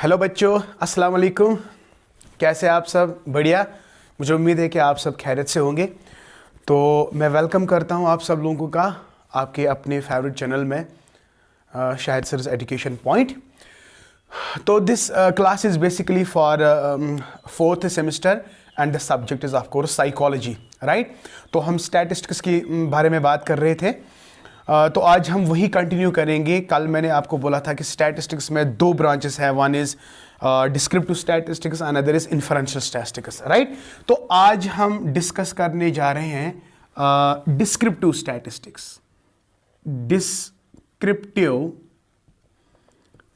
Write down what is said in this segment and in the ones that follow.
Hello बच्चों, अस्सलाम वालेकुम। कैसे आप सब? बढ़िया। मुझे उम्मीद है कि आप सब खैरियत से होंगे। तो मैं वेलकम करता हूं आप सब लोगों का आपके अपने फेवरेट चैनल में शाहिद सर's एजुकेशन पॉइंट। तो this class is basically for fourth semester and the subject is of course psychology, right. तो हम स्टैटिस्टिक्स के बारे में बात कर रहे थे। तो आज हम वही कंटिन्यू करेंगे। कल मैंने आपको बोला था कि स्टैटिस्टिक्स में दो ब्रांचेस है, one is descriptive statistics, another is inferential statistics, right. तो आज हम डिस्कस करने जा रहे हैं descriptive statistics. Descriptive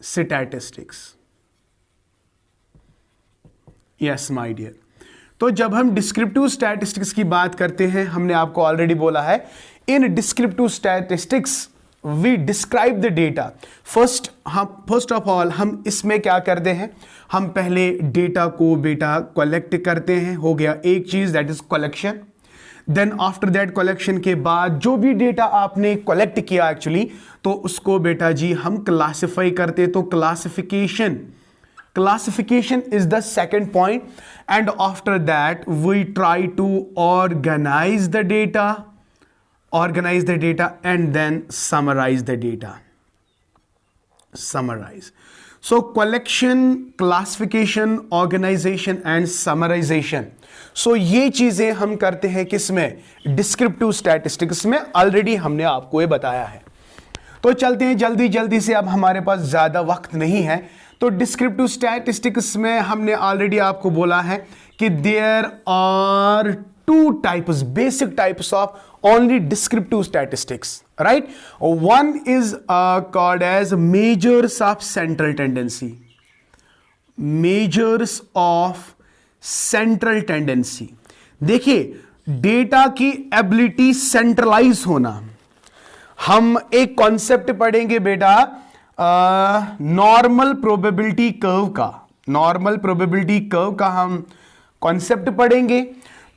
statistics, yes my dear. तो जब हम डिस्क्रिप्टिव स्टैटिस्टिक्स की बात करते हैं, हमने आपको ऑलरेडी बोला है, in descriptive statistics we describe the data. First of all हम इसमें क्या करते हैं, हम पहले डेटा को बेटा कलेक्ट करते हैं। हो गया एक चीज, that is collection. Then after that collection के बाद जो भी डेटा आपने कलेक्ट किया एक्चुअली, तो उसको बेटा जी हम क्लासिफाई करते। तो classification is the second point, and after that we try to organize the data and then summarize the data. So collection, classification, organization and summarization. So ये चीजें हम करते हैं किसमें? डिस्क्रिप्टिव स्टैटिस्टिक्स में। ऑलरेडी हमने आपको ये बताया है। तो चलते हैं जल्दी से, अब हमारे पास ज्यादा वक्त नहीं है। तो डिस्क्रिप्टिव स्टैटिस्टिक्स में हमने ऑलरेडी आपको बोला है कि there are two types, basic types of only descriptive statistics, right. One is called as measures of central tendency. Measures of central tendency, देखिए डेटा की एबिलिटी सेंट्रलाइज होना। हम एक कॉन्सेप्ट पढ़ेंगे बेटा नॉर्मल प्रोबेबिलिटी कर्व का हम कॉन्सेप्ट पढ़ेंगे।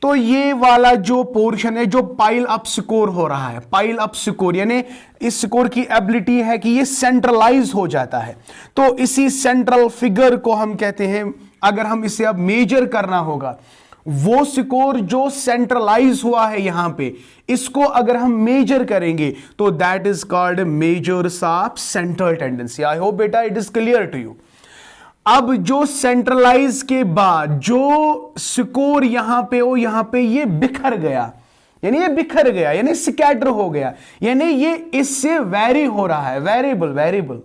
तो ये वाला जो पोर्शन है, जो पाइल अप स्कोर हो रहा है, पाइल अप स्कोर यानी इस स्कोर की एबिलिटी है कि ये सेंट्रलाइज हो जाता है। तो इसी सेंट्रल फिगर को हम कहते हैं, अगर हम इसे अब मेजर करना होगा, वो स्कोर जो सेंट्रलाइज हुआ है यहां पे, इसको अगर हम मेजर करेंगे तो that is called measures of central tendency. I hope बेटा it is clear to you. अब जो सेंट्रलाइज के बाद जो स्कोर यहां पे ये बिखर गया, यानी स्कैटर हो गया, यानी ये इससे वेरी हो रहा है, variable.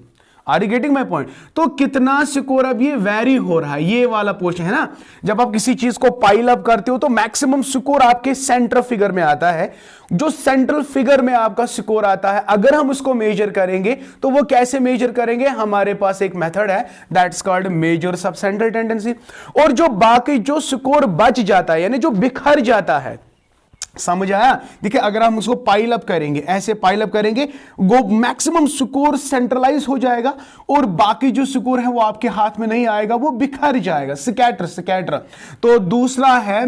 Are you getting my point? तो कितना स्कोर अब ये वेरी हो रहा है, ये वाला पोर्शन है ना। जब आप किसी चीज को पाइल अप करते हो तो मैक्सिमम स्कोर आपके सेंट्रल फिगर में आता है। जो सेंट्रल फिगर में आपका स्कोर आता है, अगर हम उसको मेजर करेंगे तो वो कैसे मेजर करेंगे? हमारे पास एक मेथड है, that's called measures of central tendency. और जो बाकी जो स्कोर बच जाता है, यानी जो बिखर जाता है, समझ आया? देखिए अगर हम उसको पाइल अप करेंगे, ऐसे पाइल अप करेंगे, वो मैक्सिमम स्कोर सेंट्रलाइज हो जाएगा और बाकी जो स्कोर है वो आपके हाथ में नहीं आएगा, वो बिखर जाएगा, स्कैटर। तो दूसरा है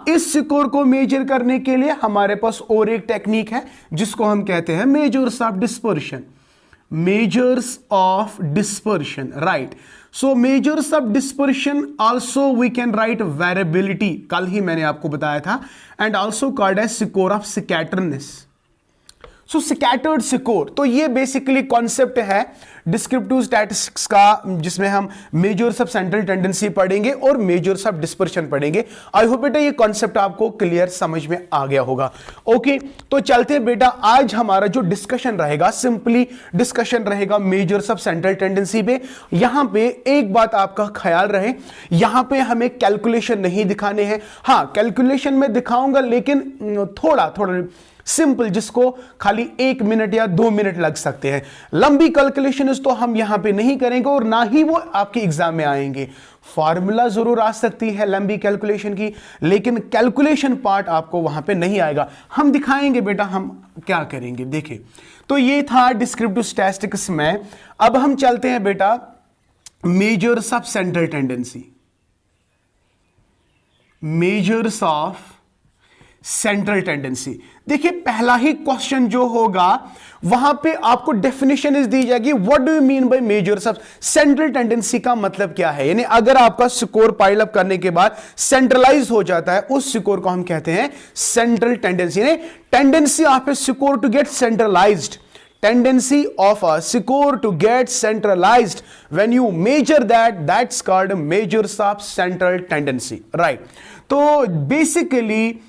इस स्कोर को मेजर करने के लिए हमारे पास और एक टेक्निक है जिसको हम कहते हैं measures of dispersion, right. So measures of dispersion also we can write variability, कल ही मैंने आपको बताया था, and also called as score of scatterness. So scattered score, तो ये बेसिकली कॉन्सेप्ट है डिस्क्रिप्टिव स्टैटिस्टिक्स का, जिसमें हम मेजर्स ऑफ सेंट्रल टेंडेंसी पढ़ेंगे और मेजर्स ऑफ डिस्पर्शन पढ़ेंगे। आई होप बेटा ये कॉन्सेप्ट आपको क्लियर समझ में आ गया होगा। ओके, तो चलते हैं बेटा। आज हमारा जो डिस्कशन रहेगा, सिंपली डिस्कशन रहेगा मेजर्स ऑफ सेंट्रल टेंडेंसी पे। यहां पे एक बात आपका ख्याल रहे, यहां पे हमें कैलकुलेशन नहीं दिखाने हैं। हाँ, कैलकुलेशन में दिखाऊंगा, लेकिन थोड़ा सिंपल, जिसको खाली 1 मिनट या 2 मिनट लग सकते हैं। लंबी कैलकुलेशन तो हम यहां पे नहीं करेंगे और ना ही वो आपके एग्जाम में आएंगे। फॉर्मूला जरूर आ सकती है लंबी कैलकुलेशन की, लेकिन कैलकुलेशन पार्ट आपको वहां पे नहीं आएगा। हम दिखाएंगे बेटा हम क्या करेंगे। देखिए, तो ये था डिस्क्रिप्टिव स्टैटिस्टिक्स में। अब हम चलते हैं बेटा measures of central tendency. Measures of central tendency. देखिए पहला ही क्वेश्चन जो होगा वहां पे आपको डेफिनेशन इस दी जाएगी, what do you mean by measure सब सेंट्रल टेंडेंसी का मतलब क्या है। यानी अगर आपका स्कोर पाइल अप करने के बाद सेंट्रलाइज हो जाता है, उस स्कोर को हम कहते हैं सेंट्रल टेंडेंसी। यानी tendency of a score to get centralized, tendency of a score to get centralized, when you measure that's called measures of central tendency, right? So basically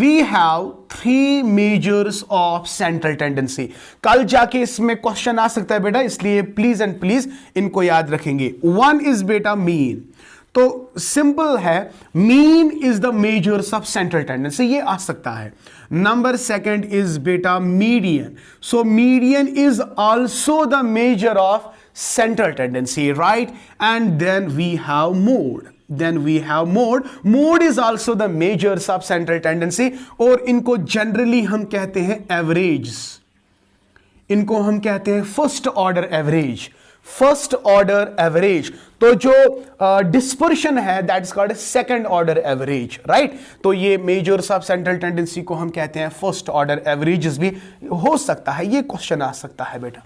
we have 3 measures of central tendency. कल जाके इसमें question आ सकता है बेटा, इसलिए please and please इनको याद रखेंगे। 1 is बेटा मीन, तो सिंपल है, mean is the measures of central tendency, ये आ सकता है। नंबर 2 इज बेटा median, so median is also the measure of central tendency, right? And then we have mode, mode is also the measures of central tendency, और इनको generally हम कहते हैं एवरेज, इनको हम कहते हैं first order average, first order average. तो जो डिस्पर्शन है that is called second order average, right? तो ये मेजर्स ऑफ सेंट्रल टेंडेंसी को हम कहते हैं फर्स्ट ऑर्डर एवरेजेस भी हो सकता है, ये क्वेश्चन आ सकता है बेटा।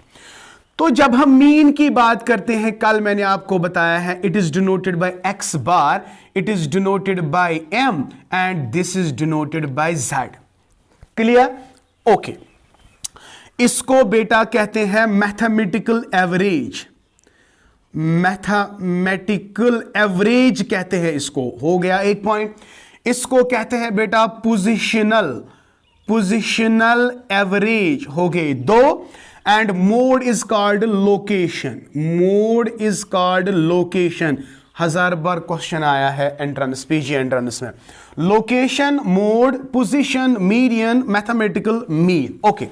तो जब हम मीन की बात करते हैं, कल मैंने आपको बताया है, it is denoted by X bar, it is denoted by M and this is denoted by Z. Clear? Okay. इसको बेटा कहते हैं मैथमेटिकल एवरेज, मैथमेटिकल एवरेज कहते हैं इसको, हो गया एक पॉइंट। इसको कहते हैं बेटा पोजिशनल एवरेज, हो गए 2। And mode is called location, mode is called location, 1000 बार क्वेश्चन आया है एंट्रेंस, पीजी एंट्रेंस में। Location, mode, position, median, mathematical mean. Okay,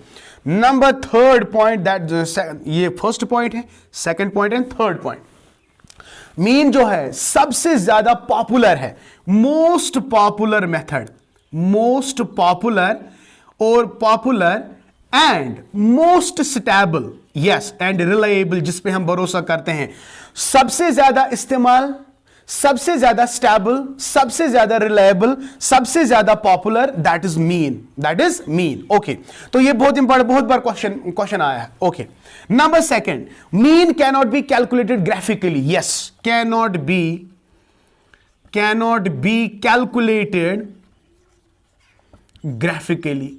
number 3rd point, that ये फर्स्ट पॉइंट है, second point and third point. Mean जो है सबसे ज्यादा पॉपुलर है, most popular method, most popular और popular and most stable, yes, and reliable, जिसपे हम भरोसा करते हैं। सबसे ज्यादा इस्तेमाल, सबसे ज्यादा स्टेबल, सबसे ज्यादा रिलायबल, सबसे ज्यादा popular, that is mean, that is mean. Okay, तो ये बहुत इंपॉर्टेंट, बहुत बार क्वेश्चन आया है। Okay, number 2, mean can not be calculated graphically, yes, can not be calculated graphically,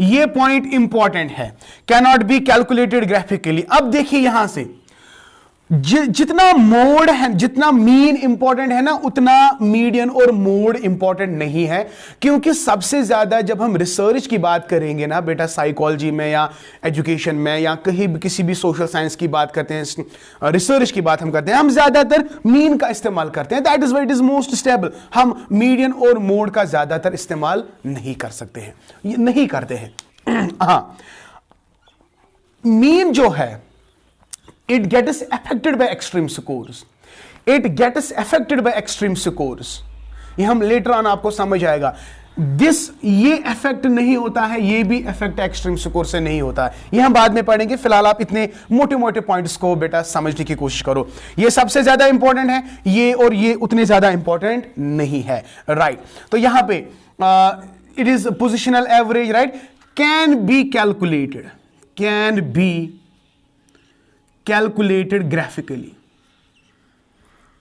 ये पॉइंट इंपॉर्टेंट है, can not be calculated graphically. अब देखिए यहां से जितना मोड है, जितना मीन इंपॉर्टेंट है ना, उतना मीडियन और मोड इंपॉर्टेंट नहीं है, क्योंकि सबसे ज्यादा जब हम रिसर्च की बात करेंगे ना बेटा, साइकोलॉजी में या एजुकेशन में या कहीं भी किसी भी सोशल साइंस की बात करते हैं, रिसर्च की बात हम करते हैं, हम ज्यादातर मीन का इस्तेमाल करते हैं, that is why it is most stable. हम मीडियन और मोड का ज्यादातर इस्तेमाल नहीं कर सकते हैं, नहीं करते हैं। हाँ, मीन जो है it gets affected by extreme scores, it gets affected by extreme scores, ये हम लेटर ऑन आपको समझ आएगा। ये इफेक्ट नहीं होता है, ये भी इफेक्ट एक्सट्रीम स्कोर से नहीं होता है, ये हम बाद में पढ़ेंगे। फिलहाल आप इतने मोटे मोटे पॉइंट्स को बेटा समझने की कोशिश करो, ये सबसे ज्यादा इंपॉर्टेंट है, ये और ये उतने ज्यादा इंपॉर्टेंट नहीं है, राइट? तो यहां पे it is positional average, right? Can be calculated, can be calculated graphically,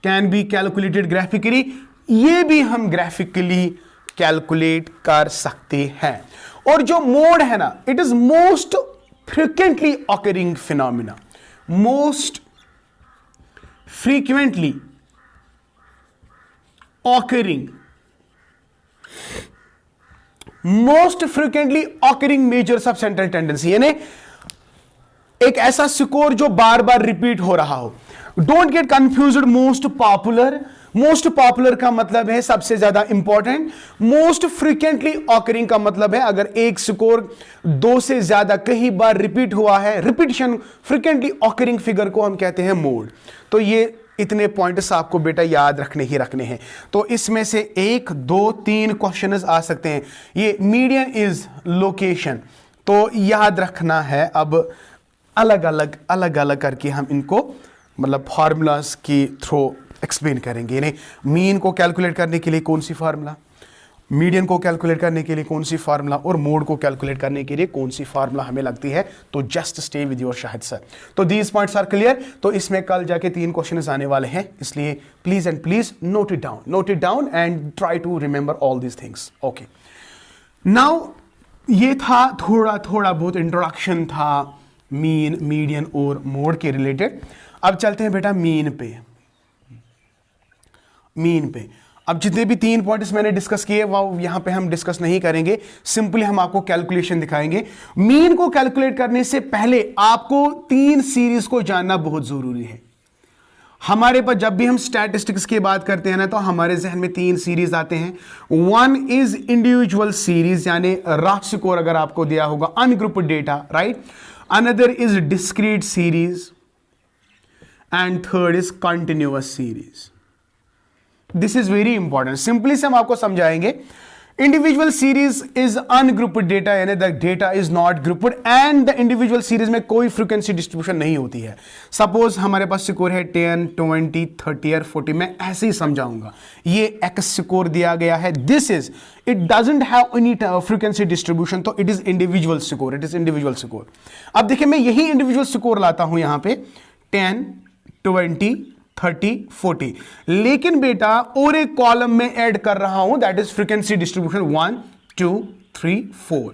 can be calculated graphically, ये भी हम ग्राफिकली कैलकुलेट कर सकते हैं। और जो मोड है ना, it is most frequently occurring phenomena, most frequently occurring, most frequently occurring measures of central tendency, यानी एक ऐसा स्कोर जो बार बार रिपीट हो रहा हो। Don't get confused, most popular, most popular का मतलब है सबसे ज्यादा इंपॉर्टेंट, मोस्ट फ्रीक्वेंटली ऑकरिंग का मतलब है अगर एक स्कोर 2 से ज्यादा कई बार रिपीट हुआ है, रिपीटिशन फ्रीक्वेंटली ऑकरिंग फिगर को हम कहते हैं मोड। तो ये इतने पॉइंट्स आपको बेटा याद रखने ही रखने हैं। तो इसमें से 1, 2, 3 क्वेश्चंस आ सकते हैं। ये मीडियन इज लोकेशन, तो याद रखना है। अब अलग अलग करके हम इनको मतलब फार्मूलाज की थ्रू एक्सप्लेन करेंगे। यानी मीन को कैलकुलेट करने के लिए कौन सी फार्मूला, मीडियन को कैलकुलेट करने के लिए कौन सी फार्मूला और मोड को कैलकुलेट करने के लिए कौन सी फार्मूला हमें लगती है। तो just stay with your Shahid sir. तो दीज पॉइंट्स आर क्लियर। तो इसमें कल जाके 3 क्वेश्चन आने वाले हैं, इसलिए please and please note it down and try to remember all these things. Okay, now ये था थोड़ा बहुत इंट्रोडक्शन था मीन, मीडियन और मोड के रिलेटेड। अब चलते हैं बेटा मीन पे। अब जितने भी 3 पॉइंट्स मैंने डिस्कस किए वो यहां पे हम डिस्कस नहीं करेंगे, सिंपली हम आपको कैलकुलेशन दिखाएंगे। मीन को कैलकुलेट करने से पहले आपको 3 सीरीज को जानना बहुत जरूरी है। हमारे पास जब भी हम स्टैटिस्टिक्स की बात करते हैं ना, तो हमारे जहन में 3 सीरीज आते हैं। 1 इज इंडिविजुअल सीरीज, यानी रफ स्कोर अगर आपको दिया होगा ungrouped data, right. Another is discrete series and third is continuous series. This is very important. Simply से हम आपको समझाएंगे। Individual series is ungrouped data, यानी the data is not grouped and the individual series में कोई frequency distribution नहीं होती है। सपोज हमारे पास स्कोर है 10, 20, 30 और 40, मैं ऐसे ही समझाऊंगा। ये एक्स स्कोर दिया गया है, this is, it doesn't have any frequency distribution, तो it is individual score, it is individual score. अब देखिए मैं यही इंडिविजुअल स्कोर लाता हूं यहां पे 10, 20, 30, 40, लेकिन बेटा और एक कॉलम में ऐड कर रहा हूं, दैट इज फ्रीक्वेंसी डिस्ट्रीब्यूशन 1, 2, 3, 4।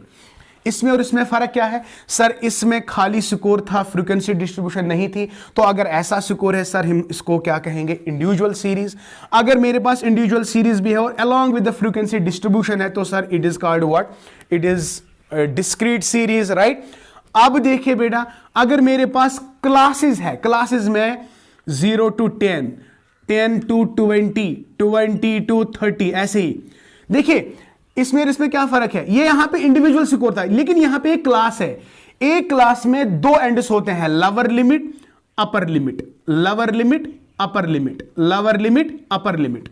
इसमें और इसमें फर्क क्या है सर? इसमें खाली स्कोर था, फ्रीक्वेंसी डिस्ट्रीब्यूशन नहीं थी। तो अगर ऐसा स्कोर है सर, हम इसको क्या कहेंगे? Individual series. अगर मेरे पास इंडिविजुअल सीरीज भी है और along with the frequency distribution है, तो sir it is called what? It is discrete series, right. अब देखिए बेटा, अगर मेरे पास क्लासेस है, क्लासेस में 0 to 10, 10 to 20, 20 to 30, ऐसे ही। देखिए इसमें क्या फर्क है? ये यहां पे इंडिविजुअल स्कोर था, लेकिन यहां पे एक क्लास है। एक क्लास में 2 एंड्स होते हैं, lower limit, upper limit, lower limit, upper limit, lower limit, upper limit.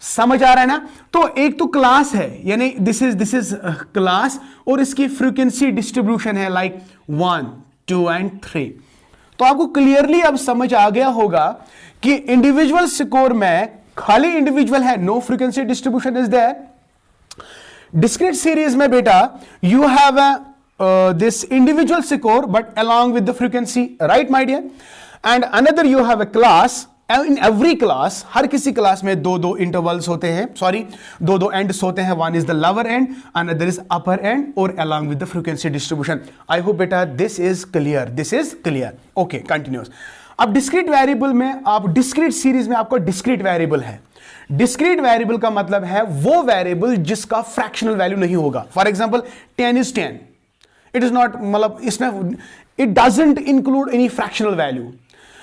समझ आ रहा है ना? तो एक तो क्लास है, यानी दिस इज क्लास, और इसकी फ्रीक्वेंसी डिस्ट्रीब्यूशन है लाइक 1, 2 एंड 3। तो आपको क्लियरली अब समझ आ गया होगा कि इंडिविजुअल स्कोर में खाली इंडिविजुअल है, no frequency distribution is there. Discrete series में बेटा you have this individual score but along with the frequency, right my dear. And another you have a class, in every class, हर किसी class में 2 intervals होते हैं, sorry 2 ends होते हैं। One is the lower end, another is upper end, और along with the frequency distribution. I hope बेटा this is clear, this is clear. Okay, continuous. अब डिस्क्रीट वेरिएबल में, आप डिस्क्रीट सीरीज में आपको डिस्क्रीट वेरिएबल है। डिस्क्रीट वेरिएबल का मतलब है वो वेरिएबल जिसका फ्रैक्शनल वैल्यू नहीं होगा। For example 10 is 10, it is not, मतलब इसमें it doesn't include any fractional value.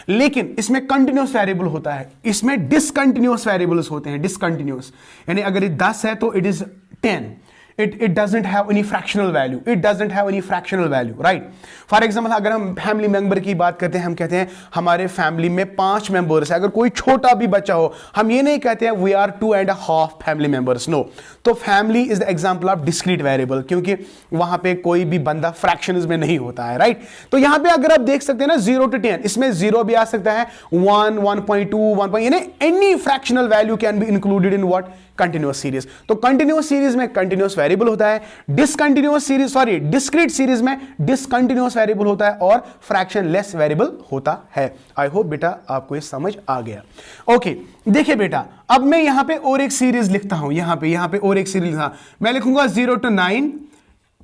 लेकिन इसमें कंटिन्यूअस वेरिएबल होता है, इसमें डिसकंटिन्यूअस वेरिएबल्स होते हैं, डिसकंटिन्यूअस, यानी अगर ये 10 है तो it is 10, it doesn't have any fractional value, it doesn't have any fractional value, right? For example अगर हम फैमिली मेंबर की बात करते हैं, हम कहते हैं हमारे फैमिली में 5 मेंबर्स है। अगर कोई छोटा भी बच्चा हो, हम ये नहीं कहते हैं we are 2.5 family members, no. तो family is the example of discrete variable, क्योंकि वहां पे कोई भी बंदा फ्रैक्शंस में नहीं होता है, राइट। तो यहां पे अगर आप देख सकते हैं ना 0 to 10, इसमें 0 भी आ सकता है, 1, 1.2, 1, यानी any fractional value can be included in what? Continuous series. तो कंटिन्यूअस सीरीज में कंटिन्यूअस वेरिएबल होता है, discontinuous series, sorry discrete series में डिसकंटिन्यूअस वेरिएबल होता है और फ्रैक्शन लेस वेरिएबल होता है। आई होप बेटा आपको ये समझ आ गया। ओके, देखिए बेटा, अब मैं यहां पे और एक सीरीज लिखता हूं, यहां पे और एक सीरीज लिखा, मैं लिखूंगा 0 to 9,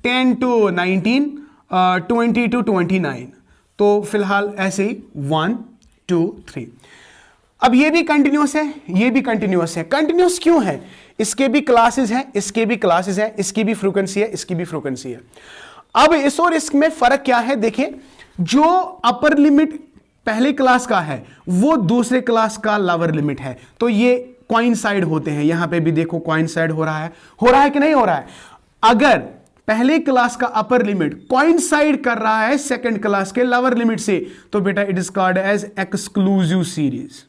10 to 19, 20 to 29। तो फिलहाल ऐसे ही 1, 2, 3। अब ये भी कंटिन्यूअस है, ये भी कंटिन्यूअस है। कंटिन्यूअस क्यों है? इसके भी क्लासेस हैं, इसके भी क्लासेस हैं, इसकी भी फ्रीक्वेंसी है, इसकी भी फ्रीक्वेंसी है। अब इस और इसमें फर्क क्या है? देखिए, जो अपर लिमिट पहले क्लास का है वो दूसरे क्लास का लोअर लिमिट है, तो ये कोइंसाइड होते हैं। यहां पे भी देखो कोइंसाइड हो रहा है कि नहीं हो रहा है? अगर पहले क्लास का अपर लिमिट कोइंसाइड कर रहा है सेकंड क्लास के लोअर लिमिट से, तो बेटा it is called as exclusive series.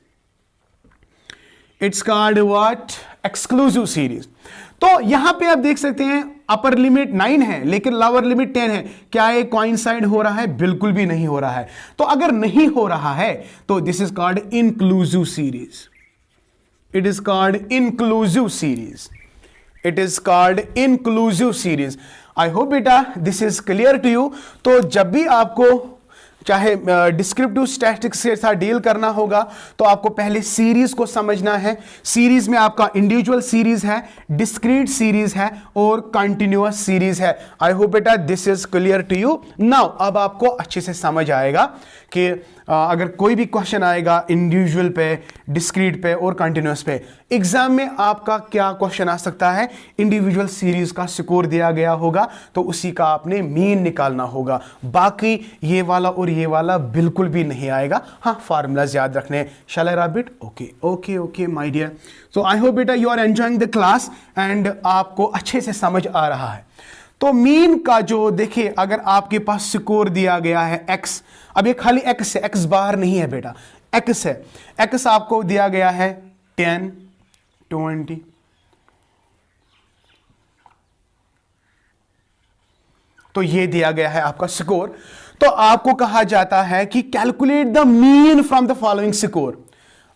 It's called what? Exclusive series. तो यहां पे आप देख सकते हैं अपर लिमिट 9 है लेकिन लोअर लिमिट 10 है। क्या ये कोइंसाइड हो रहा है? बिल्कुल भी नहीं हो रहा है। तो अगर नहीं हो रहा है तो this is called inclusive series. It is called inclusive series. It is called inclusive series. I hope बेटा this is clear to you. तो जब भी आपको चाहे डिस्क्रिप्टिव स्टैटिस्टिक्स के साथ डील करना होगा तो आपको पहले सीरीज को समझना है। सीरीज में आपका इंडिविजुअल सीरीज है, डिस्क्रीट सीरीज है और कंटिन्यूअस सीरीज है। आई होप बेटा this is clear to you now. अब आपको अच्छे से समझ आएगा कि अगर कोई भी क्वेश्चन आएगा इंडिविजुअल पे, डिस्क्रीट पे और कंटिन्यूअस पे, एग्जाम में आपका क्या क्वेश्चन आ सकता है, इंडिविजुअल सीरीज का स्कोर दिया गया होगा तो उसी का आपने मीन निकालना होगा। बाकी ये वाला और ये वाला बिल्कुल भी नहीं आएगा। हाँ, फार्मूलाज याद रखने। Shall I wrap it? Okay okay okay my dear. So I hope बेटा you are enjoying the class and आपको अच्छे से समझ आ रहा है। तो मीन का जो देखिए, अगर आपके पास स्कोर दिया गया है x, अब ये खाली x है, x बाहर नहीं है बेटा, x है। x आपको दिया गया है 10, 20, तो ये दिया गया है आपका स्कोर। तो आपको कहा जाता है कि calculate the mean from the following score.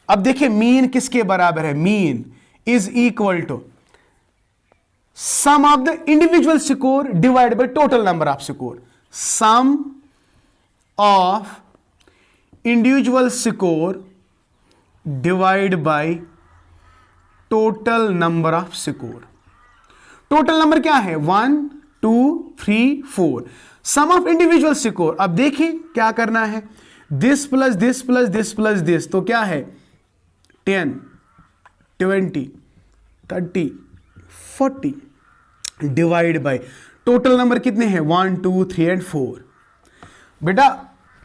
अब देखिए मीन किसके बराबर है? Mean is equal to sum of the individual score divided by total number of score. Sum of individual score divided by total number of score. Total number क्या है? 1, 2, 3, 4. Sum of individual score. अब देखिए क्या करना है, this plus this plus this plus this, तो क्या है? 10, 20, 30, 40 डिवाइड बाय टोटल नंबर कितने हैं? 1, 2, 3 एंड 4। बेटा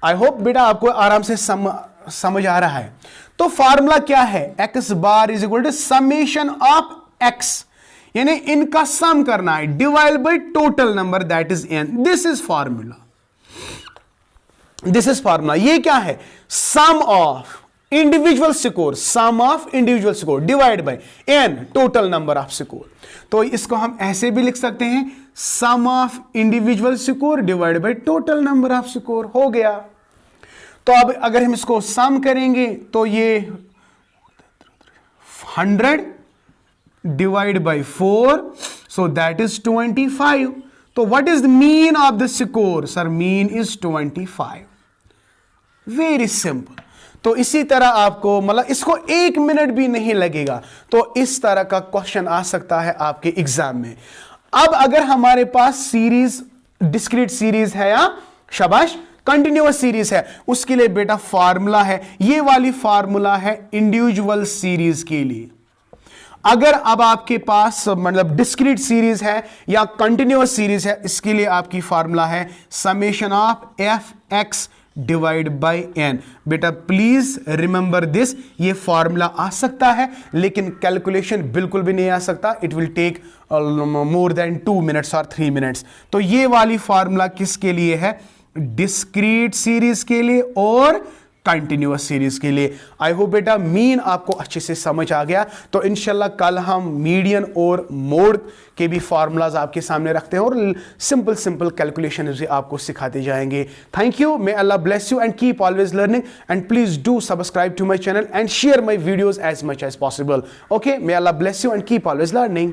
आई होप बेटा आपको आराम से समझ आ रहा है। तो फार्मूला क्या है? X bar is equal to summation of x, यानी इनका सम करना है divide by total number that is n. This is formula, this is formula. ये क्या है? Sum of individual score, sum of individual score divide by n, total number of score. तो इसको हम ऐसे भी लिख सकते हैं, sum of individual score divide by total number of score. हो गया। तो अब अगर हम इसको सम करेंगे तो ये 100 divide by 4, so that is 25। तो what is the mean of the score? Sir mean is 25। Very simple. तो इसी तरह आपको मतलब इसको 1 मिनट भी नहीं लगेगा। तो इस तरह का क्वेश्चन आ सकता है आपके एग्जाम में। अब अगर हमारे पास सीरीज डिस्क्रीट सीरीज है या शाबाश कंटिन्यूअस सीरीज है, उसके लिए बेटा फार्मूला है, ये वाली फार्मूला है इंडिविजुअल सीरीज के लिए। अगर अब आपके पास मतलब डिस्क्रीट सीरीज है या कंटिन्यूअस सीरीज है, इसके लिए आपकी फार्मूला है summation of F X divide by N. बेटा प्लीज रिमेंबर दिस, ये फॉर्मूला आ सकता है लेकिन कैलकुलेशन बिल्कुल भी नहीं आ सकता। It will take more than 2 minutes और 3 मिनट्स। तो ये वाली फॉर्मूला किसके लिए है? डिस्क्रीट सीरीज के लिए और कंटिन्यूअस सीरीज के लिए। आई होप बेटा मीन आपको अच्छे से समझ आ गया। तो इंशाल्लाह कल हम मीडियन और मोड के भी फार्मूलाज आपके सामने रखते हैं और सिंपल सिंपल कैलकुलेशन भी आपको सिखाते जाएंगे। Thank you, may Allah bless you and keep always learning and please do subscribe to my channel and share my videos as much as possible. Okay, may Allah bless you and keep always learning.